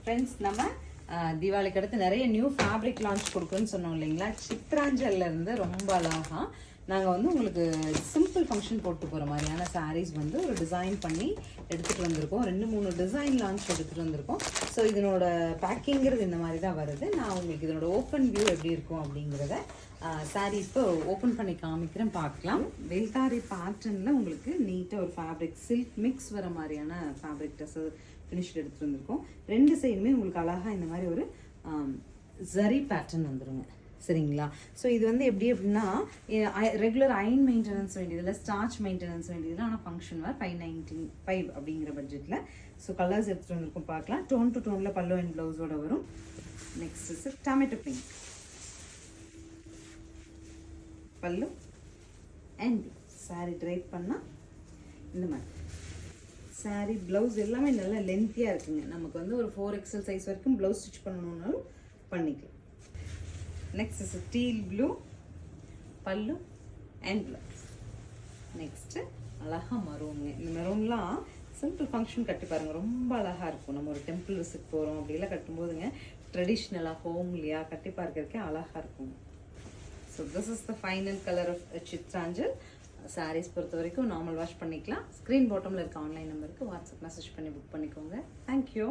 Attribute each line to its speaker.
Speaker 1: Friends, நம்ம தீபாவளிக்கு அடுத்து நிறைய நியூ ஃபேப்ரிக் லான்ச் கொடுக்குன்னு சொன்னோம் இல்லைங்களா? சித்ராஞ்சல்ல இருந்து ரொம்ப அழகா நாங்கள் வந்து உங்களுக்கு சிம்பிள் ஃபங்க்ஷன் போட்டு போகிற மாதிரியான சாரீஸ் வந்து ஒரு டிசைன் பண்ணி எடுத்துகிட்டு வந்திருக்கோம். 2-3 டிசைன் லான்ச் எடுத்துகிட்டு வந்திருக்கோம். ஸோ இதனோட பேக்கிங்கிறது இந்த மாதிரி தான் வருது. நான் உங்களுக்கு இதனோட ஓப்பன் வியூ எப்படி இருக்கும் அப்படிங்கிறத சாரீ இப்போ ஓப்பன் பண்ணி காமிக்கிறேன், பார்க்கலாம். வெல்தாரி பேட்டர்னில் உங்களுக்கு நீட்டாக ஒரு ஃபேப்ரிக் சில்க் மிக்ஸ் வர மாதிரியான ஃபேப்ரிக் ட்ரெஸ் ஃபினிஷ்டு எடுத்துகிட்டு வந்திருக்கோம். 2 சைடுமே உங்களுக்கு அழகாக இந்த மாதிரி ஒரு ஜரி பேட்டர்ன் வந்துடுங்க, சரிங்களா? ஸோ இது வந்து எப்படி அப்படின்னா ரெகுலர் அயன் மெயின்டெனன்ஸ் வேண்டியதில்லை, ஸ்டார்ச் மெயின்டெனன்ஸ் வேண்டியதில்லை. ஆனால் ஃபங்க்ஷன் வேர் 595 அப்படிங்கிற பட்ஜெட்டில். ஸோ கலர்ஸ் எடுத்துகிட்டு வந்திருக்கோம், பார்க்கலாம். டோன் டு டோனில் பல்லு அண்ட் ப்ளவுஸோட வரும். நெக்ஸ்ட் இஸ் டொமேட்டோ பிங்க் பல்லு அண்ட் சாரி ட்ரைப் பண்ணால் இந்த மாதிரி சாரி ப்ளவுஸ் எல்லாமே நல்லா லென்த்தியாக இருக்குங்க. நமக்கு வந்து ஒரு 4XL சைஸ் வரைக்கும் ப்ளவுஸ் ஸ்டிச் பண்ணணுன்னாலும் பண்ணிக்கலாம். நெக்ஸ்ட் இஸ் டீல் ப்ளூ பல்லு அண்ட் ப்ளவுஸ். நெக்ஸ்ட்டு அழகாக மரூனுங்க. இந்த மெரூன்லாம் சிம்பிள் ஃபங்க்ஷன் கட்டி பாருங்கள், ரொம்ப அழகாக இருக்கும். நம்ம ஒரு டெம்பிள் விசிட் போகிறோம் அப்படிலாம் கட்டும்போதுங்க ட்ரெடிஷ்னலாக ஹோம்லியாக கட்டி பார்க்கறதுக்கே அழகாக இருக்கும். So this is the final colour of Chitranjal. Saris பொறுத்த வரைக்கும் நார்மல் வாஷ் பண்ணிக்கலாம். ஸ்க்ரீன் பாட்டமில் இருக்க ஆன்லைன் நம்பருக்கு வாட்ஸ்அப் மெசேஜ் பண்ணி புக் பண்ணிக்கோங்க. தேங்க்யூ.